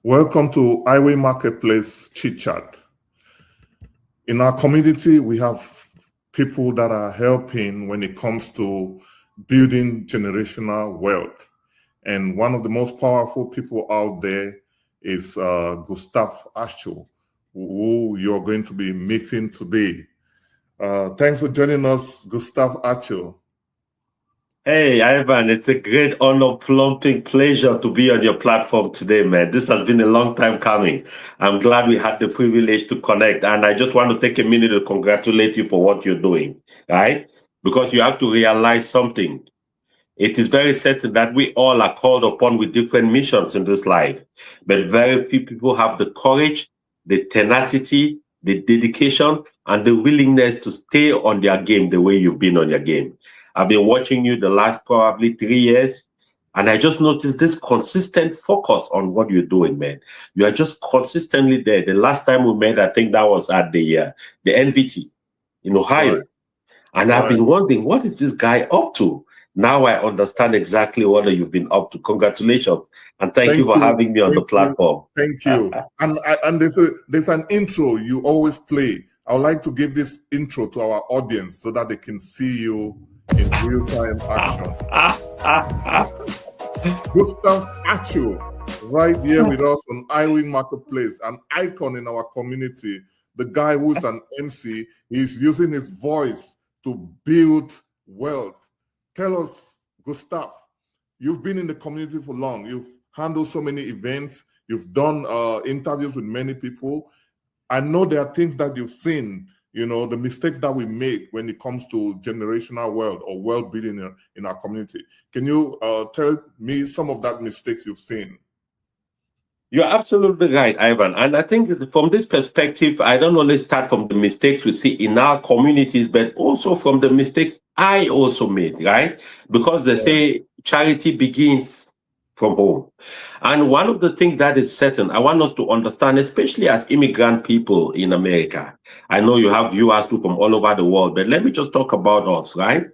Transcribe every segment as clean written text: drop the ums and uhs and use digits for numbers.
Welcome to Highway Marketplace Chit Chat. In our community, we have people that are helping when it comes to building generational wealth. And one of the most powerful people out there is Gustav Acho, who you're going to be meeting today. Thanks for joining us, Gustav Acho. Hey, Ivan, it's a great honor, plumping pleasure to be on your platform today, man. This has been a long time coming. I'm glad we had the privilege to connect. And I just want to take a minute to congratulate you for what you're doing, right? Because you have to realize something. It is very certain that we all are called upon with different missions in this life, but very few people have the courage, the tenacity, the dedication, and the willingness to stay on their game the way you've been on your game. I've been watching you the last probably 3 years, and I just noticed this consistent focus on what you're doing, man. You are just consistently there. The last time we met, I think that was at the NVT in Ohio. Right. And I've been wondering, what is this guy up to? Now I understand exactly what you've been up to. Congratulations. And thank you for having me on the platform. Thank you. And there's an intro you always play. I would like to give this intro to our audience so that they can see you in real-time action. Gustav Acho, right here with us on Highway Marketplace, an icon in our community. The guy who's an MC, he's using his voice to build wealth. Tell us, Gustav, you've been in the community for long. You've handled so many events. You've done interviews with many people. I know there are things that you've seen, you know, the mistakes that we make when it comes to generational wealth or wealth building in our community. Can you tell me some of that mistakes you've seen? You're absolutely right, Ivan. And I think from this perspective, I don't only start from the mistakes we see in our communities, but also from the mistakes I also made, right? Because they say charity begins from home. And one of the things that is certain, I want us to understand, especially as immigrant people in America. I know you have viewers too from all over the world, but let me just talk about us, right?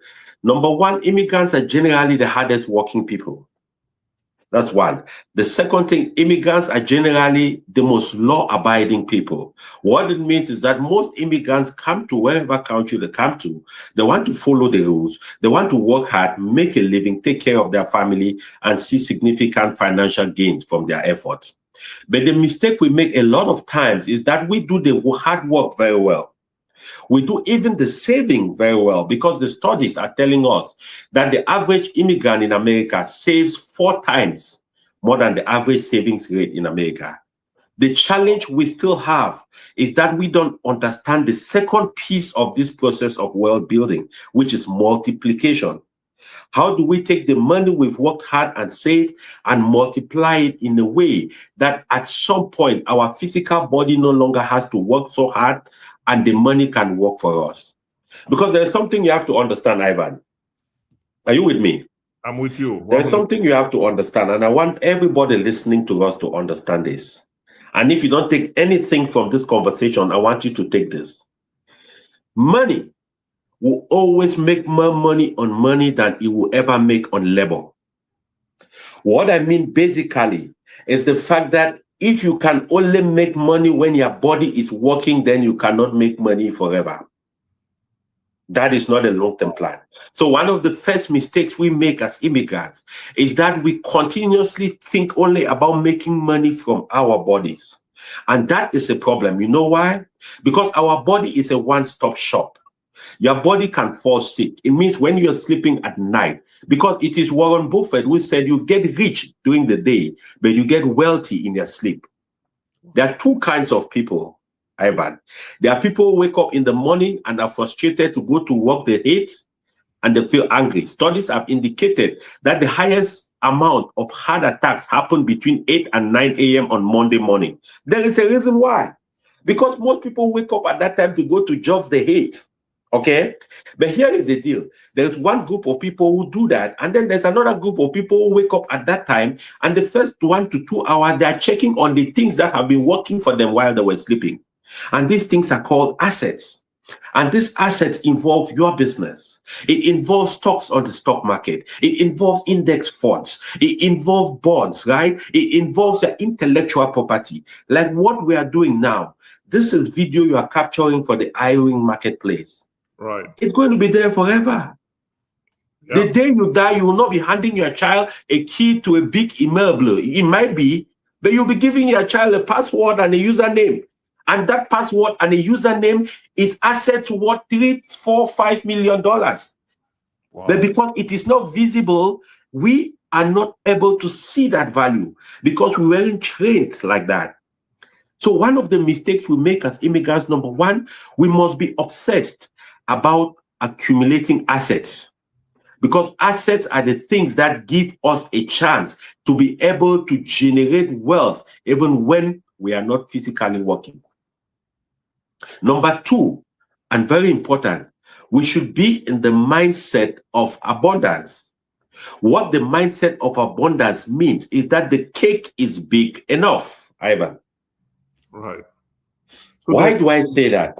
Number one, immigrants are generally the hardest working people. That's one. The second thing, immigrants are generally the most law-abiding people. What it means is that most immigrants come to wherever country they come to. They want to follow the rules. They want to work hard, make a living, take care of their family, and see significant financial gains from their efforts. But the mistake we make a lot of times is that we do the hard work very well. We do even the saving very well, because the studies are telling us that the average immigrant in America saves 4 times more than the average savings rate in America. The challenge we still have is that we don't understand the second piece of this process of wealth building, which is multiplication. How do we take the money we've worked hard and saved and multiply it in a way that at some point our physical body no longer has to work so hard and the money can work for us? Because there's something you have to understand, Ivan. Are you with me? I'm with you. There's something you have to understand, and I want everybody listening to us to understand this. And if you don't take anything from this conversation, I want you to take this. Money will always make more money on money than it will ever make on labor. What I mean basically is the fact that if you can only make money when your body is working, then you cannot make money forever. That is not a long-term plan. So one of the first mistakes we make as immigrants is that we continuously think only about making money from our bodies. And that is a problem. You know why? Because our body is a one-stop shop. Your body can fall sick. It means when you're sleeping at night, because it is Warren Buffett who said you get rich during the day, but you get wealthy in your sleep. There are 2 kinds of people, Ivan. There are people who wake up in the morning and are frustrated to go to work they hate and they feel angry. Studies have indicated that the highest amount of heart attacks happen between 8 and 9 a.m. on Monday morning. There is a reason why. Because most people wake up at that time to go to jobs they hate. Okay, but here is the deal. There's one group of people who do that, and then there's another group of people who wake up at that time, and the first 1 to 2 hours, they're checking on the things that have been working for them while they were sleeping. And these things are called assets. And these assets involve your business. It involves stocks on the stock market. It involves index funds. It involves bonds, right? It involves your intellectual property. Like what we are doing now. This is video you are capturing for the iWing marketplace. Right. It's going to be there forever. Yeah. The day you die, you will not be handing your child a key to a big immeuble. It might be, but you'll be giving your child a password and a username. And that password and a username is assets worth $3, $4, $5 million. Wow. But because it is not visible, we are not able to see that value because we weren't trained like that. So one of the mistakes we make as immigrants, number one, we must be obsessed about accumulating assets. Because assets are the things that give us a chance to be able to generate wealth even when we are not physically working. Number two, and very important, we should be in the mindset of abundance. What the mindset of abundance means is that the cake is big enough, Ivan. Right. So why do I say that?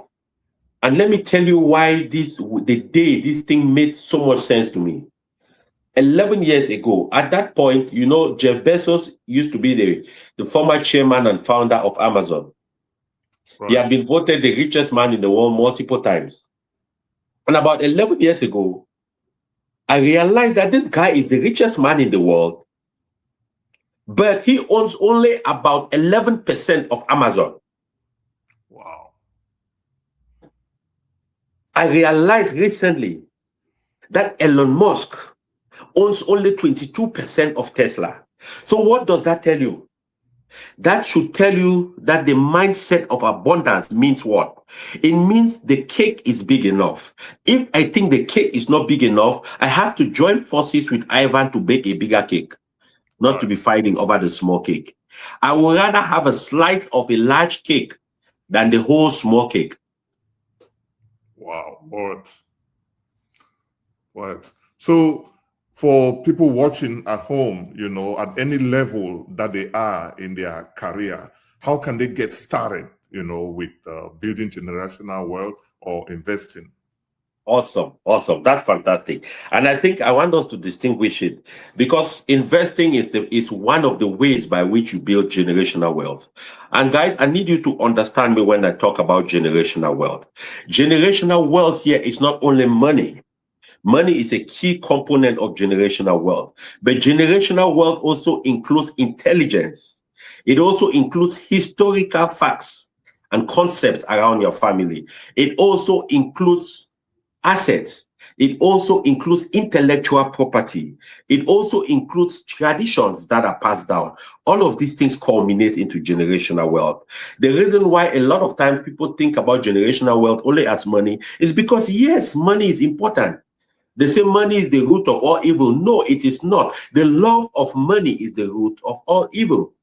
And let me tell you why the day this thing made so much sense to me. 11 years ago, at that point, you know, Jeff Bezos used to be the former chairman and founder of Amazon. Right. He had been voted the richest man in the world multiple times. And about 11 years ago, I realized that this guy is the richest man in the world, but he owns only about 11% of Amazon. Wow. I realized recently that Elon Musk owns only 22% of Tesla. So what does that tell you? That should tell you that the mindset of abundance means what? It means the cake is big enough. If I think the cake is not big enough, I have to join forces with Ivan to bake a bigger cake, not to be fighting over the small cake. I would rather have a slice of a large cake than the whole small cake. Wow. What? So for people watching at home, you know, at any level that they are in their career, how can they get started, you know, with building generational wealth or investing? Awesome. That's fantastic. And I think I want us to distinguish it because investing is one of the ways by which you build generational wealth. And guys, I need you to understand me when I talk about generational wealth. Generational wealth here is not only money. Money is a key component of generational wealth, but generational wealth also includes intelligence. It also includes historical facts and concepts around your family. It also includes assets. It also includes intellectual property. It also includes traditions that are passed down. All of these things culminate into generational wealth. The reason why a lot of times people think about generational wealth only as money is because, yes, money is important. They say money is the root of all evil. No, it is not. The love of money is the root of all evil.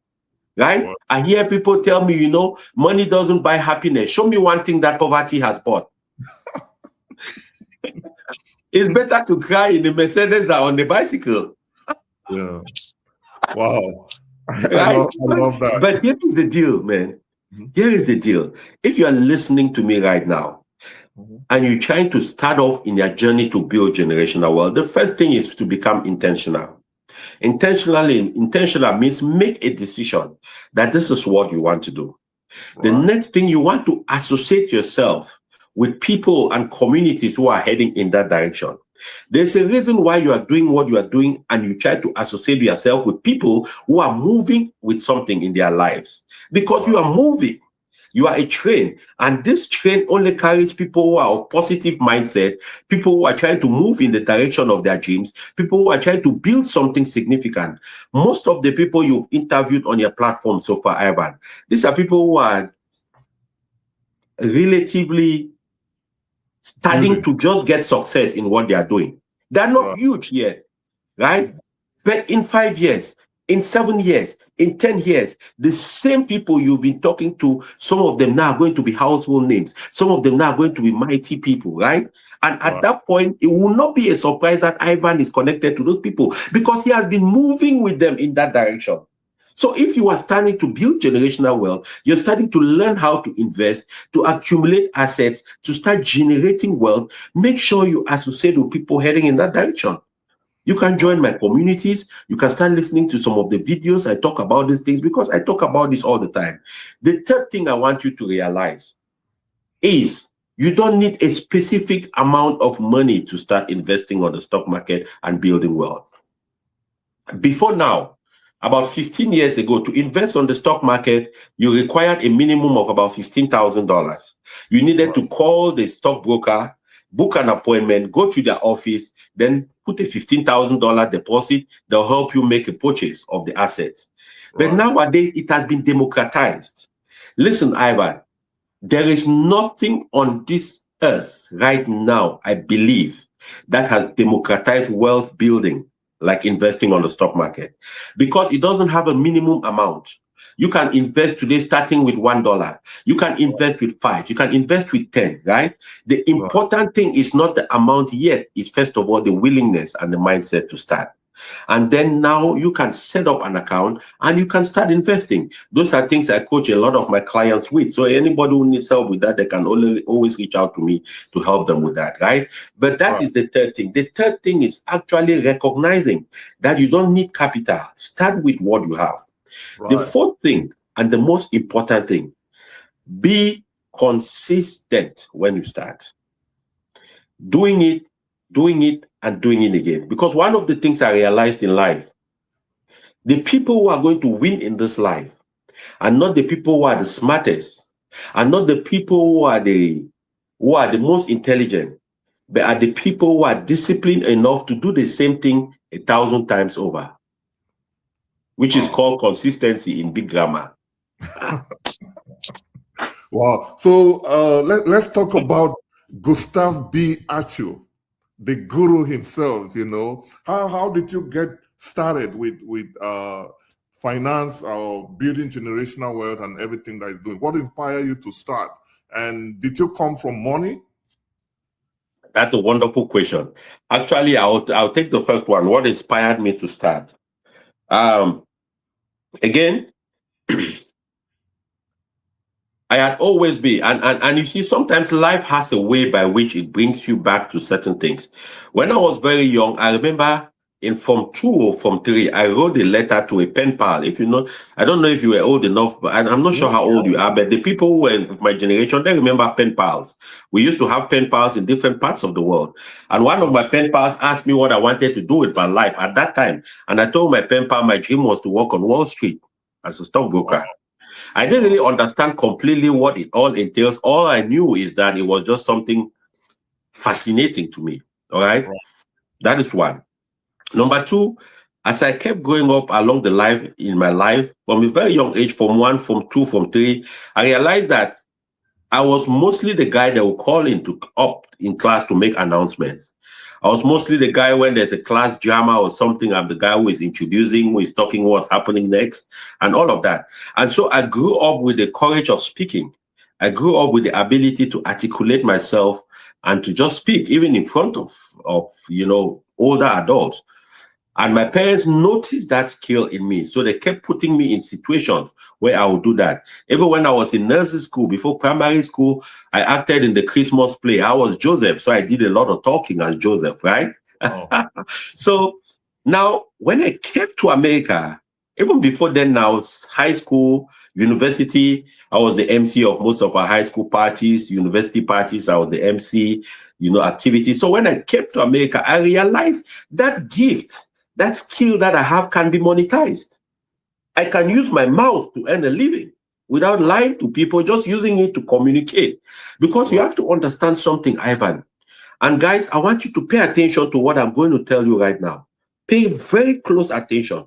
Right? What? I hear people tell me, you know, money doesn't buy happiness. Show me one thing that poverty has bought. It's better to cry in the Mercedes than on the bicycle. Yeah. Wow. Right? I love that. But here is the deal, man. Here is the deal. If you are listening to me right now, and you're trying to start off in your journey to build generational wealth, the first thing is to become intentional. Intentional means make a decision that this is what you want to do. Right. The next thing, you want to associate yourself with people and communities who are heading in that direction. There's a reason why you are doing what you are doing, and you try to associate yourself with people who are moving with something in their lives. Because you are moving. You are a train, and this train only carries people who are of positive mindset, people who are trying to move in the direction of their dreams, people who are trying to build something significant. Most of the people you've interviewed on your platform so far, Ivan, these are people who are relatively starting to just get success in what they are doing. They're not huge yet, right? But in 5 years, in 7 years, in 10 years, the same people you've been talking to, some of them now are going to be household names. Some of them now are going to be mighty people, right? And at that point, it will not be a surprise that Ivan is connected to those people because he has been moving with them in that direction. So if you are starting to build generational wealth, you're starting to learn how to invest, to accumulate assets, to start generating wealth, make sure you associate with people heading in that direction. You can join my communities. You can start listening to some of the videos. I talk about these things because I talk about this all the time. The third thing I want you to realize is you don't need a specific amount of money to start investing on the stock market and building wealth. Before now, about 15 years ago, to invest on the stock market, you required a minimum of about $15,000. You needed to call the stockbroker, book an appointment, go to their office, then put a $15,000 deposit. They'll help you make a purchase of the assets. But nowadays, it has been democratized. Listen, Ivan, there is nothing on this earth right now, I believe, that has democratized wealth building like investing on the stock market, because it doesn't have a minimum amount. You can invest today starting with $1. You can invest with 5. You can invest with 10, right? The important thing is not the amount yet. It's first of all the willingness and the mindset to start. And then now you can set up an account and you can start investing. Those are things I coach a lot of my clients with. So anybody who needs help with that, they can always reach out to me to help them with that, right? But that is the third thing. The third thing is actually recognizing that you don't need capital. Start with what you have. The fourth thing and the most important thing, be consistent when you start. Doing it, and doing it again. Because one of the things I realized in life, the people who are going to win in this life are not the people who are the smartest, are not the people who are the most intelligent, but are the people who are disciplined enough to do the same thing 1,000 times over, which is called consistency in big grammar. Wow. So let's talk about Gustav B. Achu, the guru himself. You know, how did you get started with finance or building generational wealth and everything that is doing? What inspired you to start? And did you come from money? That's a wonderful question. Actually, I'll take the first one. What inspired me to start? Again, I had always been, and you see, sometimes life has a way by which it brings you back to certain things. When I was very young, I remember in Form 2 or Form 3, I wrote a letter to a pen pal. If you know, I don't know if you were old enough, but I'm not sure how old you are, but the people who were of my generation, they remember pen pals. We used to have pen pals in different parts of the world. And one of my pen pals asked me what I wanted to do with my life at that time. And I told my pen pal my dream was to work on Wall Street as a stockbroker. I didn't really understand completely what it all entails. All I knew is that it was just something fascinating to me. All right. That is one. Number two, as I kept growing up along the life in my life, from a very young age, Form 1, Form 2, Form 3, I realized that I was mostly the guy that would call up in class to make announcements. I was mostly the guy when there's a class drama or something, I'm the guy who is introducing, who is talking what's happening next, and all of that. And so I grew up with the courage of speaking. I grew up with the ability to articulate myself and to just speak, even in front of older adults. And my parents noticed that skill in me. So they kept putting me in situations where I would do that. Even when I was in nursery school, before primary school, I acted in the Christmas play. I was Joseph. So I did a lot of talking as Joseph, right? So now when I came to America, even before then, now high school, university, I was the MC of most of our high school parties, university parties. I was the MC, activities. So when I came to America, I realized that gift, that skill that I have can be monetized. I can use my mouth to earn a living without lying to people, just using it to communicate. Because you have to understand something, Ivan. And guys, I want you to pay attention to what I'm going to tell you right now. Pay very close attention.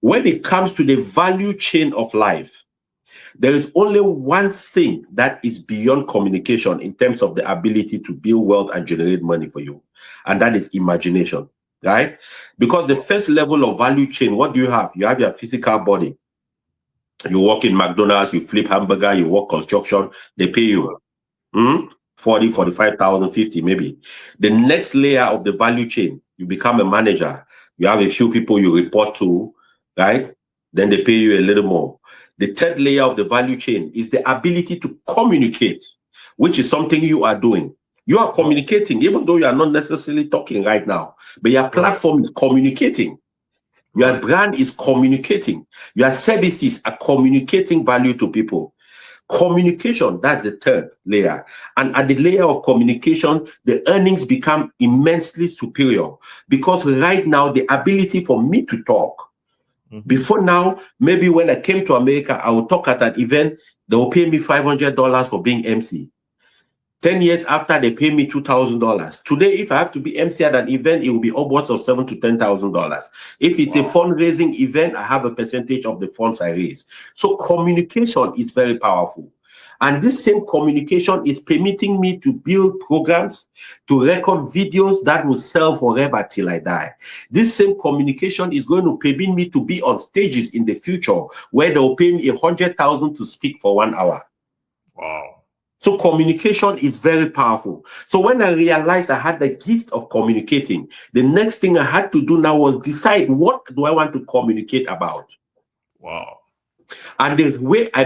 When it comes to the value chain of life, there is only one thing that is beyond communication in terms of the ability to build wealth and generate money for you. And that is imagination. Right? Because the first level of value chain, what do you have? You have your physical body. You work in McDonald's, you flip hamburger, you work construction, they pay you 40, 45,000, 50 maybe. The next layer of the value chain, you become a manager. You have a few people you report to, right? then they pay you a little more. The third layer of the value chain is the ability to communicate, which is something you are doing. You are communicating, even though you are not necessarily talking right now, but your platform is communicating. Your brand is communicating. Your services are communicating value to people. Communication, that's the third layer. And at the layer of communication, the earnings become immensely superior, because right now, the ability for me to talk, before now, maybe when I came to America, I would talk at an event, they will pay me $500 for being MC. 10 years after, they pay me $2,000. Today, if I have to be MC at an event, it will be upwards of $7,000 to $10,000. If it's a fundraising event, I have a percentage of the funds I raise. So communication is very powerful. And this same communication is permitting me to build programs, to record videos that will sell forever till I die. This same communication is going to permit me to be on stages in the future where they'll pay me $100,000 to speak for 1 hour. Wow. So communication is very powerful. So when I realized I had the gift of communicating, the next thing I had to do now was decide, what do I want to communicate about? Wow. And the way I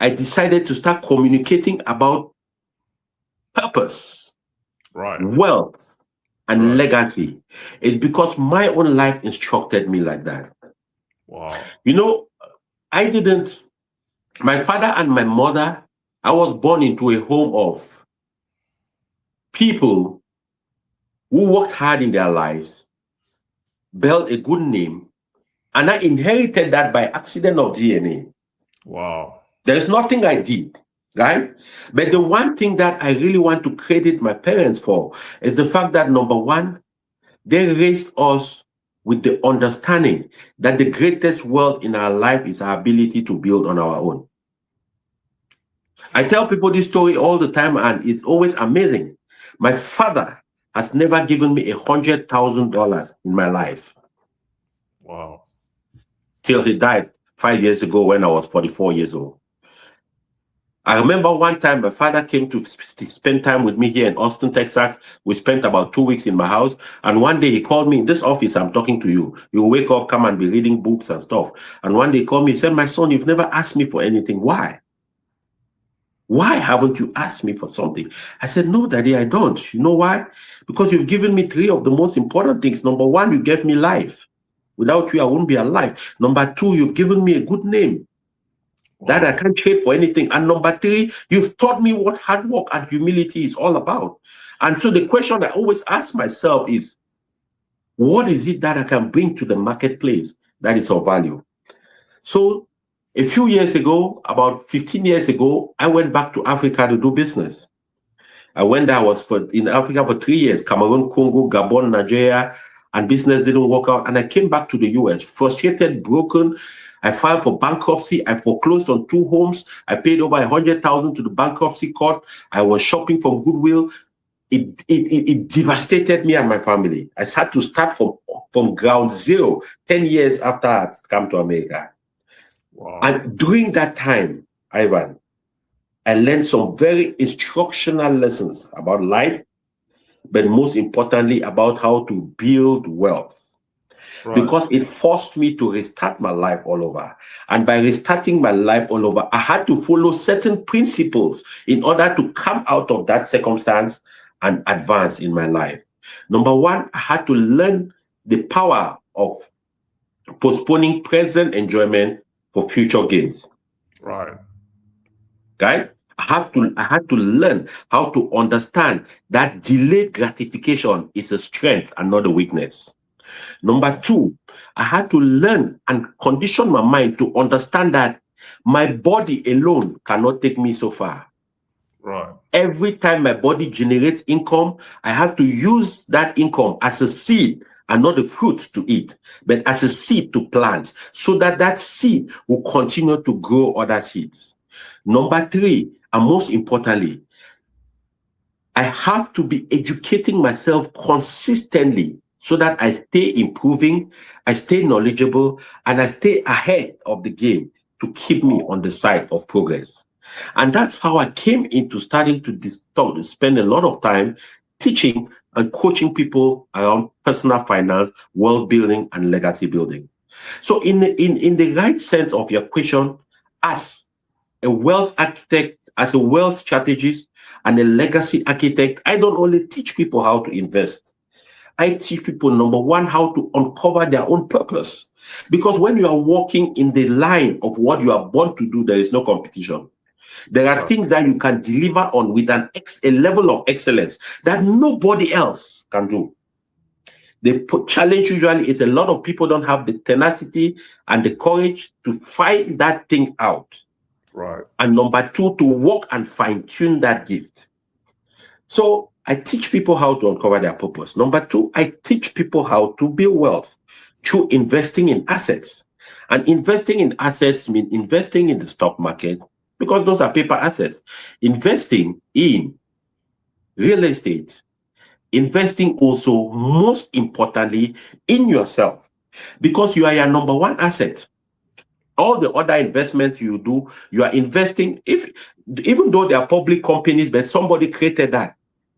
decided to start communicating about purpose, wealth, and legacy is because my own life instructed me like that. Wow. You know, my father and my mother, I was born into a home of people who worked hard in their lives, built a good name, and I inherited that by accident of DNA. Wow. There is nothing I did, right? But the one thing that I really want to credit my parents for is the fact that, number one, they raised us with the understanding that the greatest wealth in our life is our ability to build on our own. I tell people this story all the time, and it's always amazing. My father has never given me $100,000 in my life. Wow. Till he died 5 years ago when I was 44 years old. I remember one time my father came to spend time with me here in Austin, Texas. We spent about 2 weeks in my house. And one day he called me in this office. I'm talking to you. You wake up, come and be reading books and stuff. And one day he called me, he said, "My son, you've never asked me for anything. Why? Why haven't you asked me for something?" I said, "No, Daddy, I don't. You know why? Because you've given me 3 of the most important things. Number 1, you gave me life. Without you, I wouldn't be alive. Number 2, you've given me a good name that I can't trade for anything. And number 3, you've taught me what hard work and humility is all about." And so the question I always ask myself is, what is it that I can bring to the marketplace that is of value? So a few years ago, about 15 years ago, I went back to Africa to do business. I went there, I was in Africa for 3 years, Cameroon, Congo, Gabon, Nigeria, and business didn't work out. And I came back to the US, frustrated, broken. I filed for bankruptcy. I foreclosed on 2 homes. I paid over $100,000 to the bankruptcy court. I was shopping from Goodwill. It devastated me and my family. I had to start from ground zero 10 years after I had come to America. Wow. And during that time, Ivan, I learned some very instructional lessons about life, but most importantly, about how to build wealth. Because it forced me to restart my life all over. And by restarting my life all over, I had to follow certain principles in order to come out of that circumstance and advance in my life. Number 1, I had to learn the power of postponing present enjoyment for future gains. Right. I had to learn how to understand that delayed gratification is a strength and not a weakness. Number 2, I had to learn and condition my mind to understand that my body alone cannot take me so far. Right. Every time my body generates income, I have to use that income as a seed and not a fruit to eat, but as a seed to plant, so that that seed will continue to grow other seeds. Number 3, and most importantly, I have to be educating myself consistently so that I stay improving, I stay knowledgeable, and I stay ahead of the game to keep me on the side of progress. And that's how I came into starting to spend a lot of time teaching and coaching people around personal finance, wealth building, and legacy building. So in the right sense of your question, as a wealth architect, as a wealth strategist, and a legacy architect, I don't only teach people how to invest. I teach people, number one, how to uncover their own purpose. Because when you are walking in the line of what you are born to do, there is no competition. There are things that you can deliver on with a level of excellence that nobody else can do. The challenge usually is a lot of people don't have the tenacity and the courage to find that thing out. Right. And number two, to work and fine-tune that gift. So I teach people how to uncover their purpose. Number two, I teach people how to build wealth through investing in assets. And investing in assets means investing in the stock market, because those are paper assets. Investing in real estate, investing also, most importantly, in yourself, because you are your number one asset. All the other investments you do, you are investing, even though they are public companies, but somebody created that.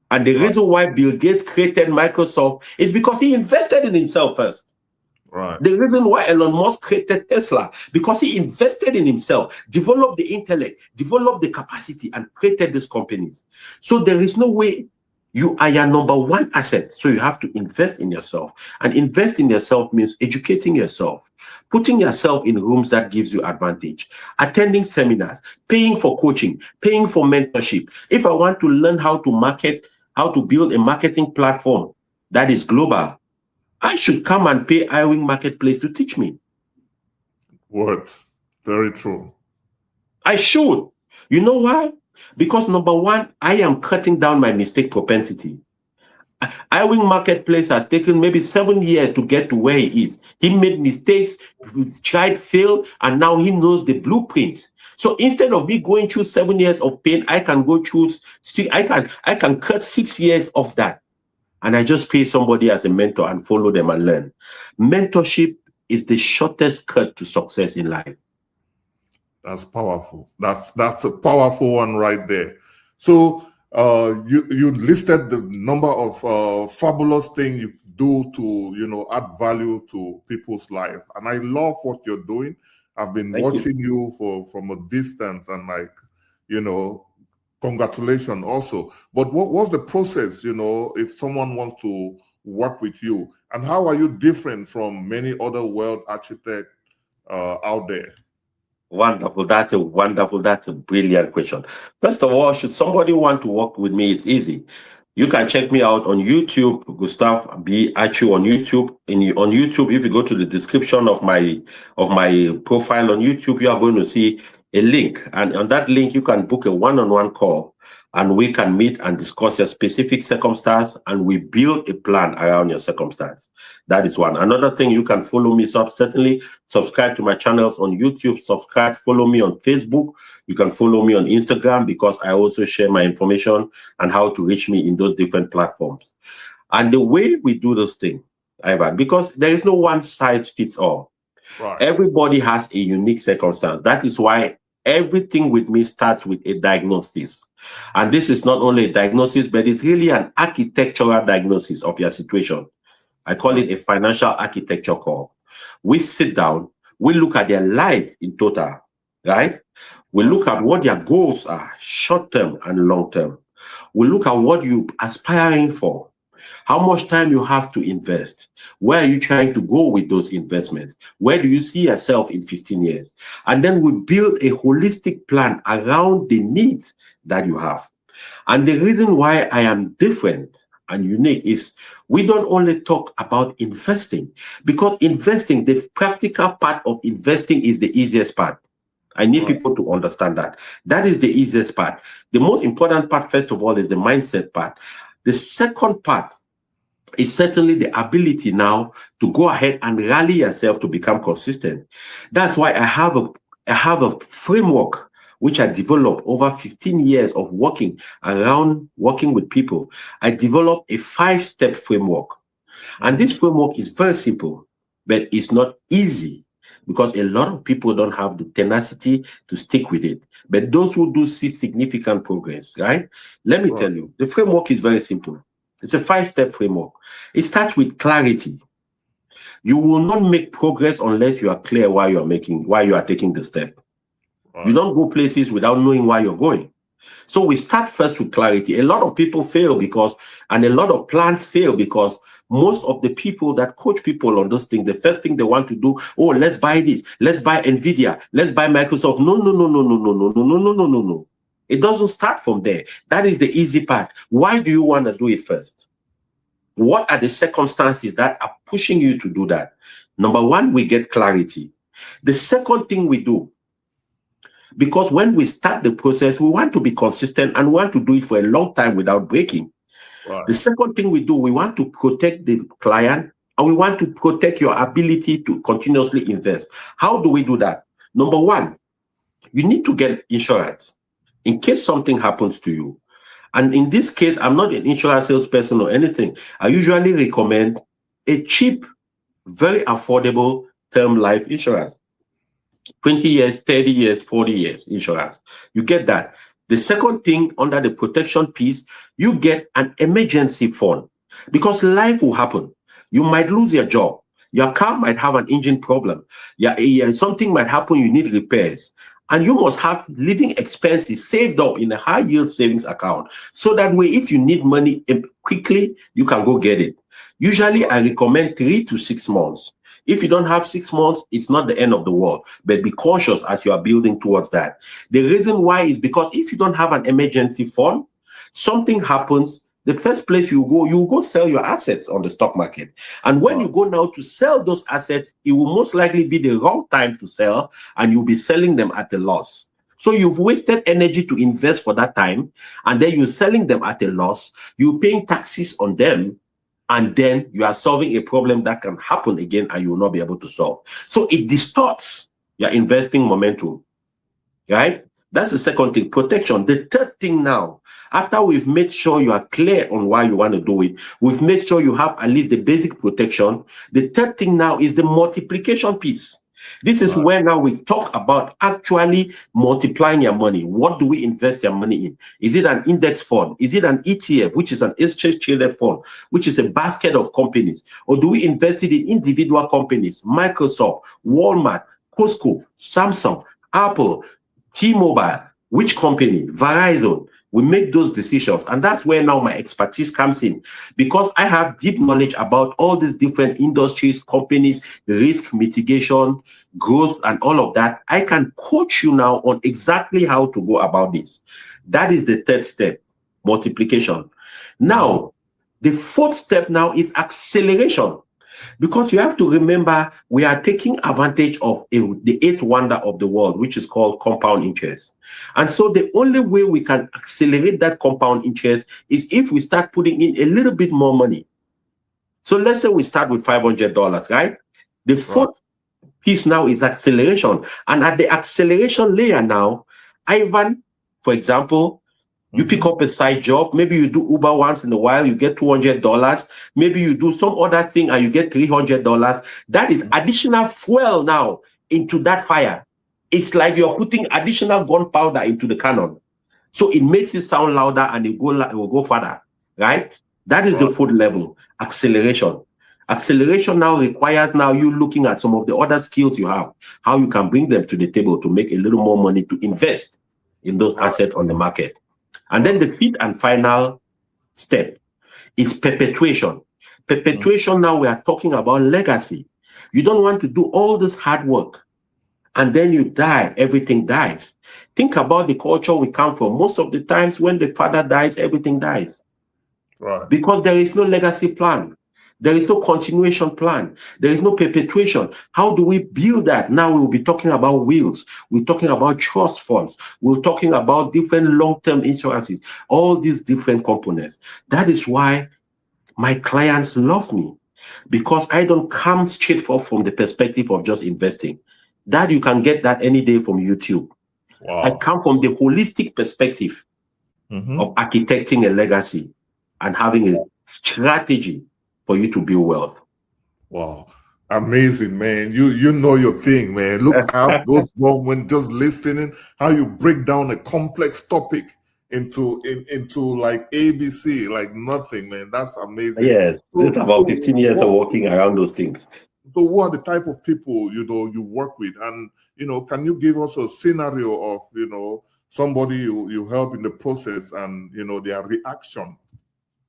And the reason why Bill Gates created Microsoft is because he invested in himself first. Right. The reason why Elon Musk created Tesla, because he invested in himself, developed the intellect, developed the capacity, and created these companies. So there is no way. You are your number one asset, so you have to invest in yourself. And invest in yourself means educating yourself, putting yourself in rooms that gives you advantage, attending seminars, paying for coaching, paying for mentorship. If I want to learn how to market, how to build a marketing platform that is global, I should come and pay iWing Marketplace to teach me. What? Very true. I should. You know why? Because number one, I am cutting down my mistake propensity. iWing Marketplace has taken maybe 7 years to get to where he is. He made mistakes, tried, failed, and now he knows the blueprint. So instead of me going through 7 years of pain, I can go through I can cut 6 years of that. And I just pay somebody as a mentor and follow them and learn. Mentorship is the shortest cut to success in life. That's powerful. That's a powerful one right there. So you listed the number of fabulous things you do to add value to people's life, and I love what you're doing. I've been watching you from a distance, and congratulations also. But what's the process? If someone wants to work with you, and how are you different from many other world architects out there? Wonderful. That's a brilliant question. First of all, should somebody want to work with me, it's easy. You can check me out on YouTube, Gustav B. Achu on YouTube. On YouTube, if you go to the description of my profile on YouTube, you are going to see a link. And on that link, you can book a one-on-one call, and we can meet and discuss your specific circumstance, and we build a plan around your circumstance. That is one. Another thing, you can follow me, certainly subscribe to my channels on YouTube, follow me on Facebook. You can follow me on Instagram, because I also share my information and how to reach me in those different platforms. And the way we do those things, Ivan, because there is no one size fits all. Right. Everybody has a unique circumstance. That is why everything with me starts with a diagnosis. And this is not only a diagnosis, but it's really an architectural diagnosis of your situation. I call it a financial architecture call. We sit down, we look at their life in total, right? We look at what their goals are, short-term and long-term. We look at what you're aspiring for, how much time you have to invest, where are you trying to go with those investments, where do you see yourself in 15 years? And then we build a holistic plan around the needs that you have. And the reason why I am different and unique is we don't only talk about investing, because investing, the practical part of investing is the easiest part. I need people to understand that. That is the easiest part. The most important part, first of all, is the mindset part. The second part is certainly the ability now to go ahead and rally yourself to become consistent. That's why I have a framework which I developed over 15 years of working with people. I developed a 5-step framework. And this framework is very simple, but it's not easy, because a lot of people don't have the tenacity to stick with it. But those who do see significant progress, right? Let me tell you, the framework is very simple. It's a 5-step framework. It starts with clarity. You will not make progress unless you are clear why you are taking the step. Right. You don't go places without knowing why you're going. So we start first with clarity. A lot of people fail and a lot of plans fail because most of the people that coach people on those things, the first thing they want to do, oh, let's buy this, let's buy NVIDIA, let's buy Microsoft. No. It doesn't start from there. That is the easy part. Why do you want to do it first? What are the circumstances that are pushing you to do that? Number one, we get clarity. The second thing we do, because when we start the process, we want to be consistent and we want to do it for a long time without breaking. Right. The second thing we do, we want to protect the client and we want to protect your ability to continuously invest. How do we do that? Number one, you need to get insurance in case something happens to you. And in this case, I'm not an insurance salesperson or anything. I usually recommend a cheap, very affordable term life insurance. 20 years, 30 years, 40 years insurance. You get that. The second thing under the protection piece, you get an emergency fund because life will happen. You might lose your job. Your car might have an engine problem. Something might happen, you need repairs. And you must have living expenses saved up in a high yield savings account. So that way, if you need money quickly, you can go get it. Usually, I recommend 3 to 6 months. If you don't have 6 months, it's not the end of the world, but be cautious as you are building towards that. The reason why is because if you don't have an emergency fund, something happens, the first place you go sell your assets on the stock market. And when you go now to sell those assets, it will most likely be the wrong time to sell and you'll be selling them at a loss. So you've wasted energy to invest for that time, and then you're selling them at a loss, you're paying taxes on them, and then you are solving a problem that can happen again and you will not be able to solve. So it distorts your investing momentum, right? That's the second thing, protection. The third thing now, after we've made sure you are clear on why you want to do it, we've made sure you have at least the basic protection. The third thing now is the multiplication piece. This is where now we talk about actually multiplying your money. What do we invest your money in? Is it an index fund? Is it an ETF, which is an exchange-traded fund, which is a basket of companies? Or do we invest it in individual companies? Microsoft, Walmart, Costco, Samsung, Apple, T-Mobile, which company? Verizon. We make those decisions. And that's where now my expertise comes in. Because I have deep knowledge about all these different industries, companies, risk mitigation, growth, and all of that. I can coach you now on exactly how to go about this. That is the third step, multiplication. Now, the fourth step now is acceleration. Because you have to remember, we are taking advantage of the eighth wonder of the world, which is called compound interest. And so the only way we can accelerate that compound interest is if we start putting in a little bit more money. So let's say we start with $500, right? The fourth piece now is acceleration. And at the acceleration layer now, Ivan, for example, you pick up a side job. Maybe you do Uber once in a while, you get $200. Maybe you do some other thing and you get $300. That is additional fuel now into that fire. It's like you're putting additional gunpowder into the cannon. So it makes it sound louder and it will go further, right? That is the fourth level, acceleration. Acceleration now requires now you looking at some of the other skills you have, how you can bring them to the table to make a little more money to invest in those assets on the market. And then the fifth and final step is perpetuation. Perpetuation, now we are talking about legacy. You don't want to do all this hard work and then you die, everything dies. Think about the culture we come from. Most of the times when the father dies, everything dies. Right. Because there is no legacy plan. There is no continuation plan. There is no perpetuation. How do we build that? Now we will be talking about wills. We're talking about trust funds. We're talking about different long-term insurances, all these different components. That is why my clients love me, because I don't come straight from the perspective of just investing. That you can get that any day from YouTube. Wow. I come from the holistic perspective of architecting a legacy and having a strategy for you to build wealth. Wow. Amazing, man. You know your thing, man. Look at those moments just listening, how you break down a complex topic into like ABC, like nothing, man. That's amazing. Yes, it's about 15 years of working around those things. So who are the type of people, you work with? And, can you give us a scenario of, somebody you help in the process and, their reaction?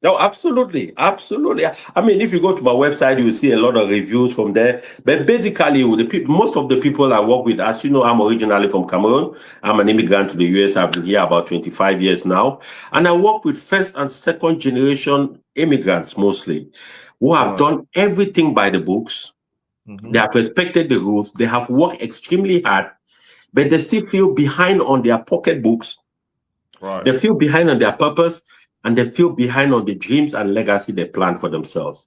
No, absolutely. Absolutely. I mean, if you go to my website, you will see a lot of reviews from there. But basically, most of the people I work with, as you know, I'm originally from Cameroon. I'm an immigrant to the US. I've been here about 25 years now. And I work with first and second generation immigrants mostly, who have done everything by the books. They have respected the rules. They have worked extremely hard, but they still feel behind on their pocketbooks. Right. They feel behind on their purpose, and they feel behind on the dreams and legacy they plan for themselves.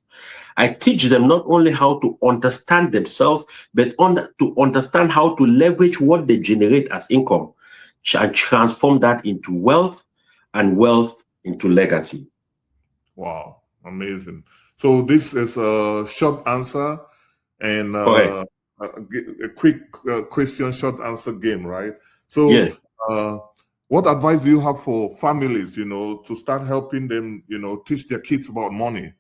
I teach them not only how to understand themselves, but to understand how to leverage what they generate as income and transform that into wealth and wealth into legacy. Wow, amazing. So this is a short answer and a quick question, short answer game, right? So yes. What advice do you have for families, to start helping them, teach their kids about money?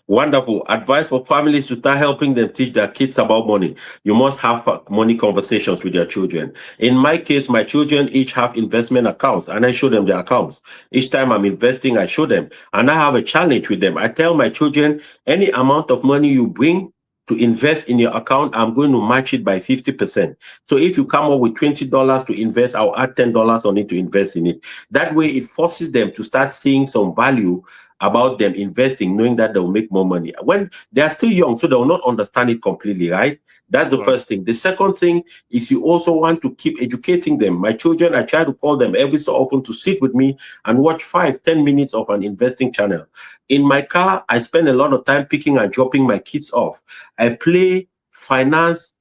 Wonderful advice for families to start helping them teach their kids about money. You must have money conversations with your children. In my case, my children each have investment accounts, and I show them their accounts. Each time I'm investing, I show them, and I have a challenge with them. I tell my children, any amount of money you bring to invest in your account, I'm going to match it by 50%. So if you come up with $20 to invest, I'll add $10 on it to invest in it. That way, it forces them to start seeing some value about them investing, knowing that they'll make more money. When they are still young, so they will not understand it completely, right? That's the first thing. The second thing is you also want to keep educating them. My children, I try to call them every so often to sit with me and watch 5-10 minutes of an investing channel. In my car, I spend a lot of time picking and dropping my kids off. I play finance,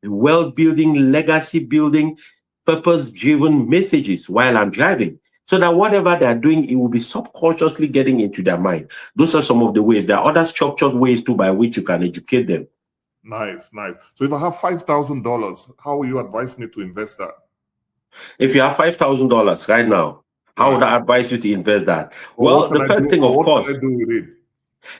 wealth building, legacy building, purpose-driven messages while I'm driving, so that whatever they're doing, it will be subconsciously getting into their mind. Those are some of the ways. There are other structured ways too by which you can educate them. Nice. So if I have $5,000, how will you advise me to invest that? If you have $5,000 right now, how would I advise you to invest that? Well, the first thing, of course. What can I do with it?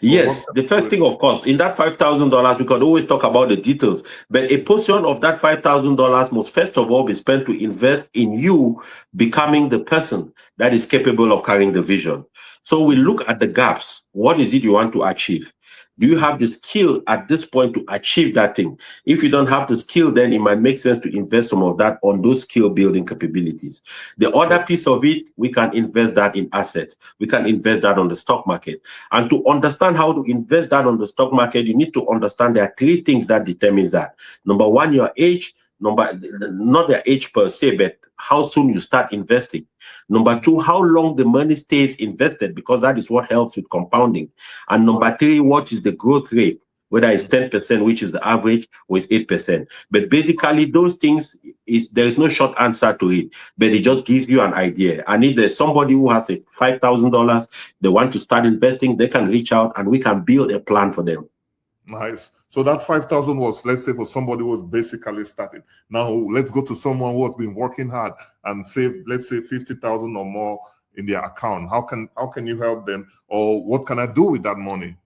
Yes, the first thing, of course, in that $5,000, we can always talk about the details, but a portion of that $5,000 must first of all be spent to invest in you becoming the person that is capable of carrying the vision. So we look at the gaps. What is it you want to achieve? Do you have the skill at this point to achieve that thing? If you don't have the skill, then it might make sense to invest some of that on those skill building capabilities. The other piece of it, we can invest that in assets. We can invest that on the stock market. And to understand how to invest that on the stock market, you need to understand there are three things that determines that. Number one, your age. Not their age per se, but how soon you start investing. Number two, how long the money stays invested, because that is what helps with compounding. And number three, what is the growth rate, whether it's 10%, which is the average, or it's 8%. But basically, those things, there is no short answer to it, but it just gives you an idea. And if there's somebody who has $5,000, they want to start investing, they can reach out and we can build a plan for them. Nice. So that 5,000 was, let's say, for somebody who was basically starting. Now let's go to someone who has been working hard and saved, let's say, 50,000 or more in their account. How can you help them, or what can I do with that money?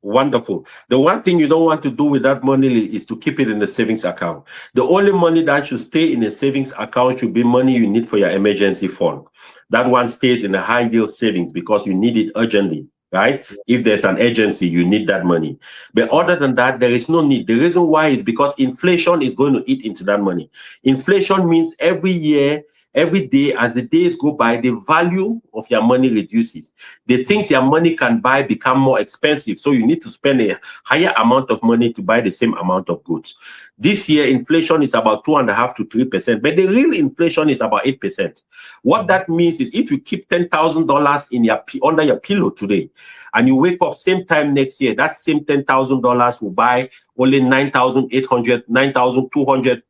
Wonderful. The one thing you don't want to do with that money is to keep it in the savings account. The only money that should stay in a savings account should be money you need for your emergency fund. That one stays in a high yield savings because you need it urgently. Right? If there's an urgency, you need that money. But other than that, there is no need. The reason why is because inflation is going to eat into that money. Inflation means every year, every day, as the days go by, the value of your money reduces. The things your money can buy become more expensive. So you need to spend a higher amount of money to buy the same amount of goods. This year, inflation is about 2.5% to 3%, but the real inflation is about 8%. What that means is if you keep $10,000 under your pillow today, and you wake up same time next year, that same $10,000 will buy only $9,800, $9,200.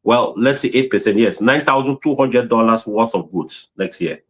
Well, let's say 8%, yes, $9,200 worth of goods next year.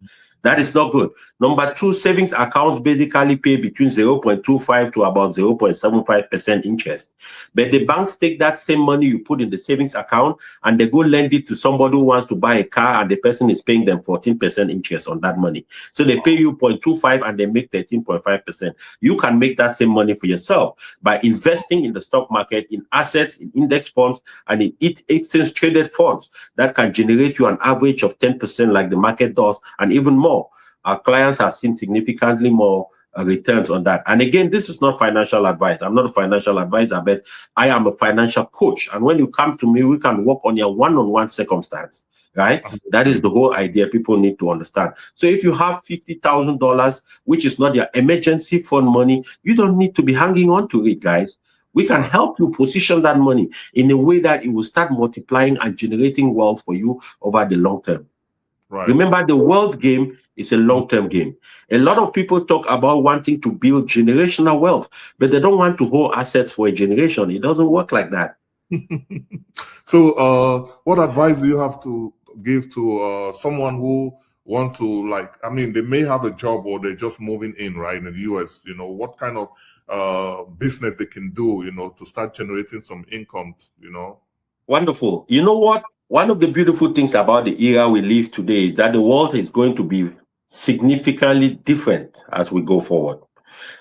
That is not good. Number two, savings accounts basically pay between 0.25 to about 0.75% interest. But the banks take that same money you put in the savings account and they go lend it to somebody who wants to buy a car, and the person is paying them 14% interest on that money. So they pay you 0.25 and they make 13.5%. You can make that same money for yourself by investing in the stock market, in assets, in index funds, and in exchange traded funds that can generate you an average of 10% like the market does, and even more. Our clients have seen significantly more returns on that. And again, this is not financial advice. I'm not a financial advisor, but I am a financial coach. And when you come to me, we can work on your one-on-one circumstance, right? That is the whole idea people need to understand. So if you have $50,000, which is not your emergency fund money, you don't need to be hanging on to it, guys. We can help you position that money in a way that it will start multiplying and generating wealth for you over the long term. Right. Remember, the wealth game is a long-term game. A lot of people talk about wanting to build generational wealth, but they don't want to hold assets for a generation. It doesn't work like that. So what advice do you have to give to someone who want to, like, I mean, they may have a job or they're just moving in, right, in the US, you know, what kind of business they can do, you know, to start generating some income, you know? Wonderful. You know what? One of the beautiful things about the era we live today is that the world is going to be significantly different as we go forward.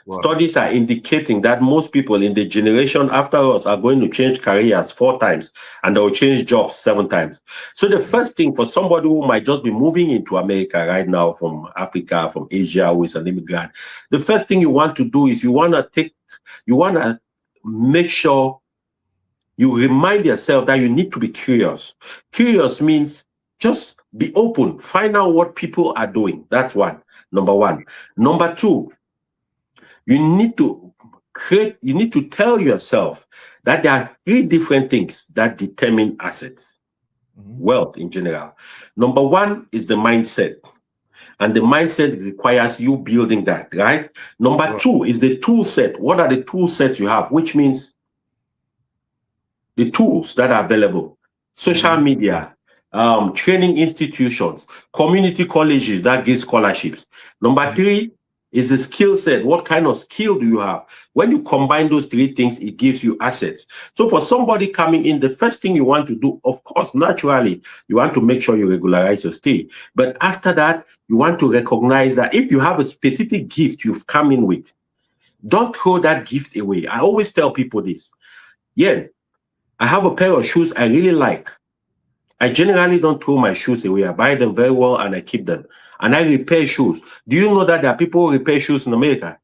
Wow. Studies are indicating that most people in the generation after us are going to change careers 4 times and they'll change jobs 7 times. So the first thing for somebody who might just be moving into America right now from Africa, from Asia, who is an immigrant, the first thing you want to do is you want to make sure you remind yourself that you need to be curious. Curious means just be open. Find out what people are doing. That's number one. Number two, you need to tell yourself that there are 3 different things that determine assets, wealth in general. Number 1 is the mindset. And the mindset requires you building that, right? Number 2 is the tool set. What are the tool sets you have? Which means the tools that are available, social media, training institutions, community colleges that give scholarships. Number 3 is the skill set. What kind of skill do you have? When you combine those 3 things, it gives you assets. So for somebody coming in, the first thing you want to do, of course, naturally, you want to make sure you regularize your stay. But after that, you want to recognize that if you have a specific gift you've come in with, don't throw that gift away. I always tell people this. Yeah, I have a pair of shoes I really like. I generally don't throw my shoes away. I buy them very well and I keep them. And I repair shoes. Do you know that there are people who repair shoes in America?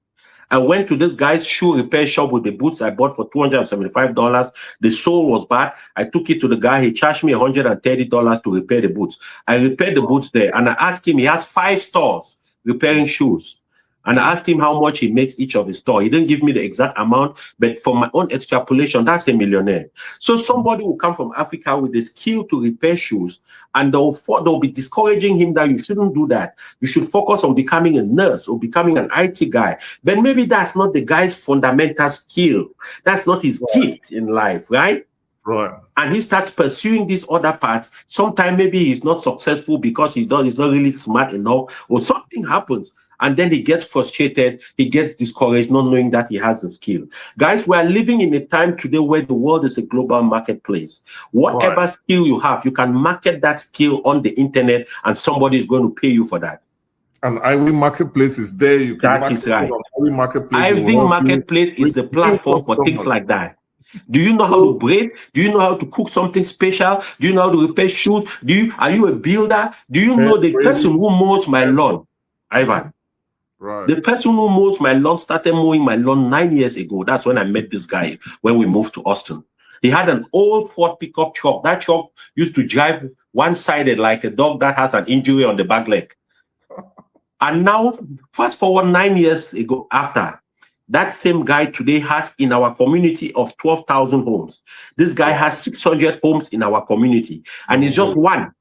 I went to this guy's shoe repair shop with the boots I bought for $275. The sole was bad. I took it to the guy. He charged me $130 to repair the boots. I repaired the boots there. And I asked him, he has 5 stores repairing shoes. And I asked him how much he makes each of his store. He didn't give me the exact amount, but for my own extrapolation, that's a millionaire. So somebody will come from Africa with the skill to repair shoes, and they'll be discouraging him that you shouldn't do that. You should focus on becoming a nurse or becoming an IT guy. But maybe that's not the guy's fundamental skill. That's not his gift in life, right? Right. And he starts pursuing these other parts. Sometimes maybe he's not successful because he's not really smart enough, or something happens. And then he gets frustrated, he gets discouraged, not knowing that he has the skill. Guys, we are living in a time today where the world is a global marketplace. Whatever skill you have, you can market that skill on the internet and somebody is going to pay you for that. And iWin Marketplace is there. You can that is right. on iWin Marketplace. iWin Marketplace is the platform for things like that. Do you know how to braid? Do you know how to cook something special? Do you know how to repair shoes? Are you a builder? Do you know the person who mows my lawn, Ivan? Right. The person who mows my lawn started mowing my lawn 9 years ago. That's when I met this guy when we moved to Austin. He had an old Ford pickup truck. That truck used to drive one-sided like a dog that has an injury on the back leg. And now, fast forward 9 years ago after, that same guy today has in our community of 12,000 homes. This guy has 600 homes in our community, and it's just one.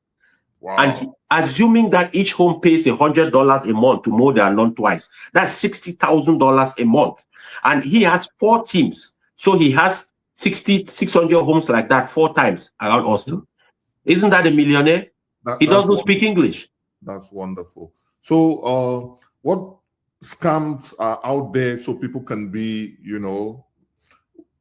Wow. And assuming that each home pays $100 a month to mow their lawn twice, that's $60,000 a month. And he has 4 teams. So he has 600 homes like that 4 times around Austin. Isn't that a millionaire? He doesn't speak English. That's wonderful. So what scams are out there so people can be,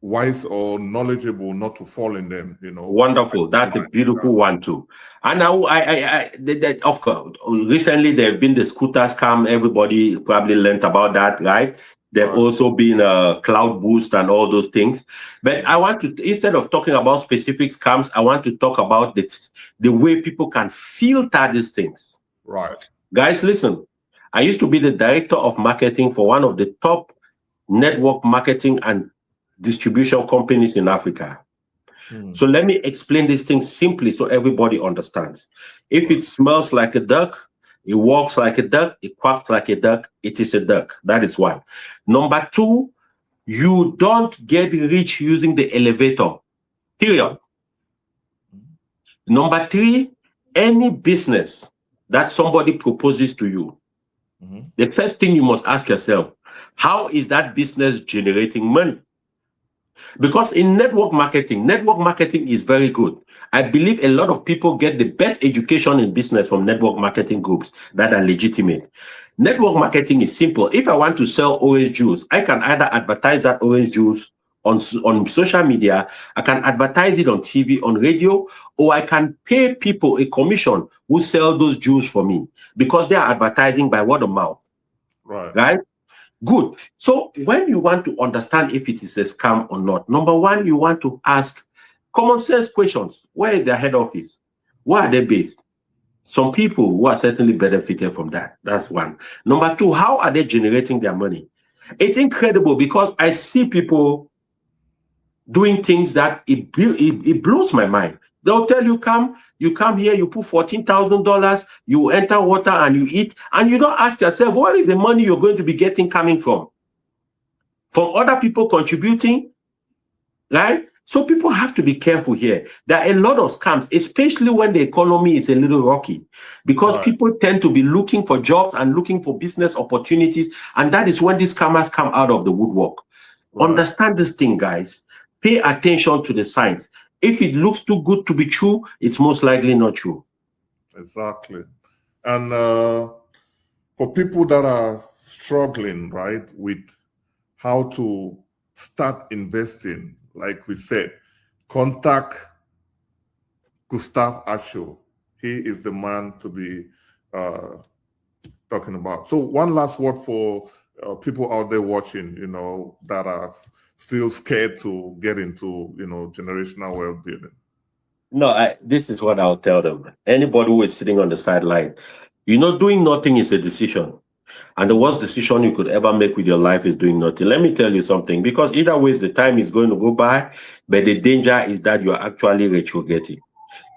wise or knowledgeable not to fall in them, Wonderful. That's a beautiful one too. And of course, recently there have been the scooter scam. Everybody probably learned about that, right? There've also been a cloud boost and all those things. But I want to, instead of talking about specific scams, I want to talk about the way people can filter these things. Right. Guys, listen. I used to be the director of marketing for one of the top network marketing and distribution companies in Africa. So let me explain this thing simply so everybody understands. If it smells like a duck, it walks like a duck, it quacks like a duck, it is a duck. That is one. Number two, you don't get rich using the elevator, period. Number three, any business that somebody proposes to you, the first thing you must ask yourself, how is that business generating money? Because in network marketing is very good. I believe a lot of people get the best education in business from network marketing groups that are legitimate. Network marketing is simple. If I want to sell orange juice, I can either advertise that orange juice on social media, I can advertise it on TV, on radio, or I can pay people a commission who sell those juice for me because they are advertising by word of mouth. Right? Good. So when you want to understand if it is a scam or not, number one, you want to ask common sense questions. Where is their head office? Where are they based? Some people who are certainly benefited from that. That's one. Number two, how are they generating their money? It's incredible because I see people doing things that it blows my mind. They'll tell you, you come here, you put $14,000, you enter water and you eat, and you don't ask yourself, where is the money you're going to be getting coming from? From other people contributing, right? So people have to be careful here. There are a lot of scams, especially when the economy is a little rocky, because people tend to be looking for jobs and looking for business opportunities, and that is when these scammers come out of the woodwork. Understand this thing, guys. Pay attention to the signs. If it looks too good to be true, it's most likely not true. Exactly. And for people that are struggling, right, with how to start investing, like we said, contact Gustav Acho. He is the man to be talking about. So one last word for people out there watching, that are still scared to get into, generational wealth building. No, this is what I'll tell them. Anybody who is sitting on the sideline, doing nothing is a decision. And the worst decision you could ever make with your life is doing nothing. Let me tell you something, because either way, the time is going to go by, but the danger is that you are actually retrograding.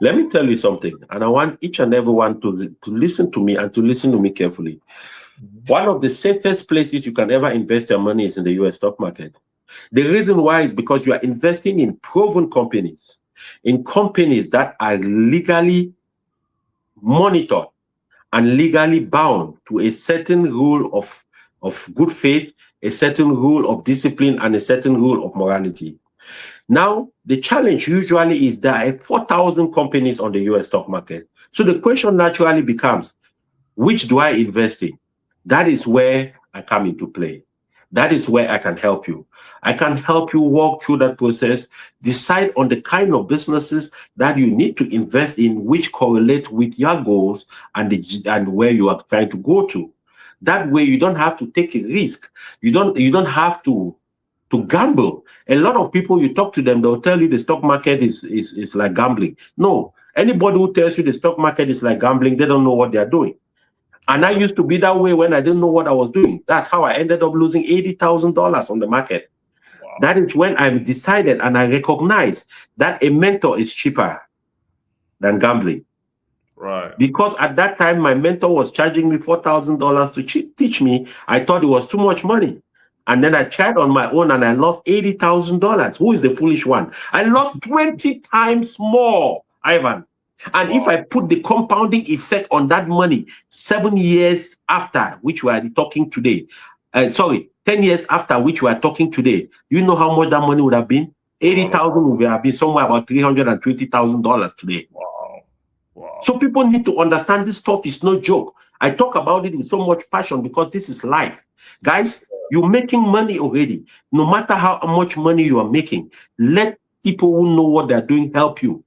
Let me tell you something, and I want each and everyone to listen to me and to listen to me carefully. One of the safest places you can ever invest your money is in the US stock market. The reason why is because you are investing in proven companies, in companies that are legally monitored and legally bound to a certain rule of good faith, a certain rule of discipline, and a certain rule of morality. Now, the challenge usually is there are 4,000 companies on the US stock market. So the question naturally becomes, which do I invest in? That is where I come into play. That is where I can help you. I can help you walk through that process, decide on the kind of businesses that you need to invest in, which correlate with your goals and where you are trying to go to. That way, you don't have to take a risk. You don't have to gamble. A lot of people, you talk to them, they'll tell you the stock market is like gambling. No, anybody who tells you the stock market is like gambling, they don't know what they're doing. And I used to be that way when I didn't know what I was doing. That's how I ended up losing $80,000 on the market. Wow. That is when I decided and I recognized that a mentor is cheaper than gambling. Right. Because at that time, my mentor was charging me $4,000 to teach me. I thought it was too much money. And then I tried on my own and I lost $80,000. Who is the foolish one? I lost 20 times more, Ivan. And wow. If I put the compounding effect on that money 7 years after, which we are talking today, 10 years after which we are talking today, you know how much that money would have been? 80,000 would have been somewhere about $320,000 today. Wow. Wow. So people need to understand this stuff is no joke. I talk about it with so much passion because this is life. Guys, you're making money already. No matter how much money you are making, let people who know what they're doing help you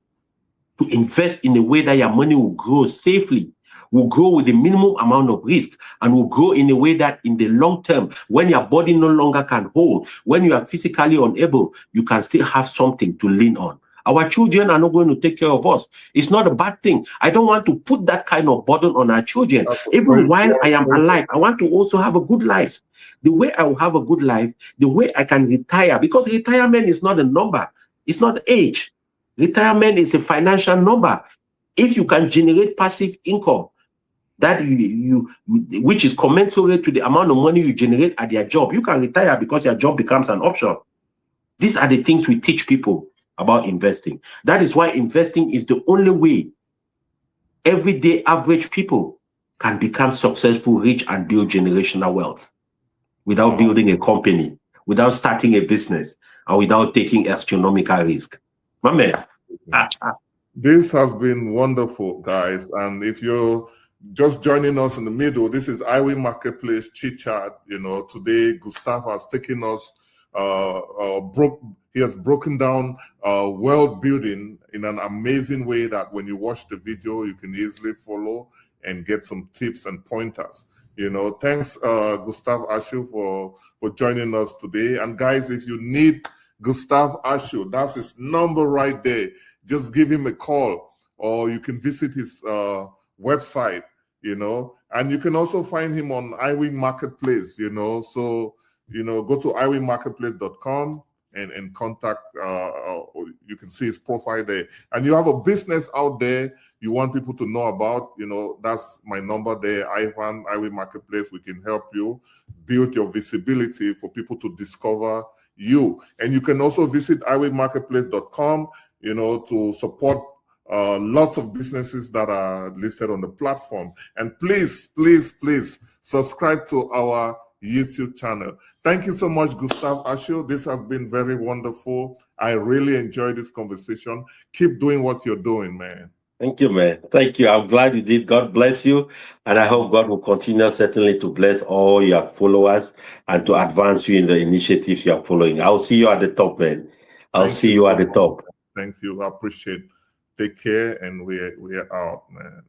to invest in a way that your money will grow safely, will grow with the minimum amount of risk, and will grow in a way that in the long term, when your body no longer can hold, when you are physically unable, you can still have something to lean on. Our children are not going to take care of us. It's not a bad thing. I don't want to put that kind of burden on our children. Even while I am alive, I want to also have a good life. The way I will have a good life, the way I can retire, because retirement is not a number. It's not age. Retirement is a financial number. If you can generate passive income, that which is commensurate to the amount of money you generate at your job, you can retire because your job becomes an option. These are the things we teach people about investing. That is why investing is the only way everyday average people can become successful, rich, and build generational wealth without building a company, without starting a business, and without taking astronomical risk. My man. This has been wonderful, guys. And if you're just joining us in the middle, this is iWin Marketplace Chit Chat. You know, today Gustav has taken us, he has broken down wealth building in an amazing way that when you watch the video, you can easily follow and get some tips and pointers. You know, thanks, Gustav Ashu, for joining us today. And guys, if you need Gustav Ashu, that's his number right there. Just give him a call, or you can visit his website, you know, and you can also find him on iWin Marketplace, you know. So, you know, go to iwinmarketplace.com and contact, you can see his profile there. And you have a business out there you want people to know about, you know, that's my number there, iWin Marketplace. We can help you build your visibility for people to discover you. And you can also visit iwinmarketplace.com, you know, to support lots of businesses that are listed on the platform. And please, please, please subscribe to our YouTube channel. Thank you so much, Gustav Ashu. This has been very wonderful. I really enjoyed this conversation. Keep doing what you're doing, man. Thank you, man. Thank you. I'm glad you did. God bless you. And I hope God will continue certainly to bless all your followers and to advance you in the initiatives you're following. I'll see you at the top, man. I'll see you at the top. Thank you. I appreciate it. Take care, and we're out, man.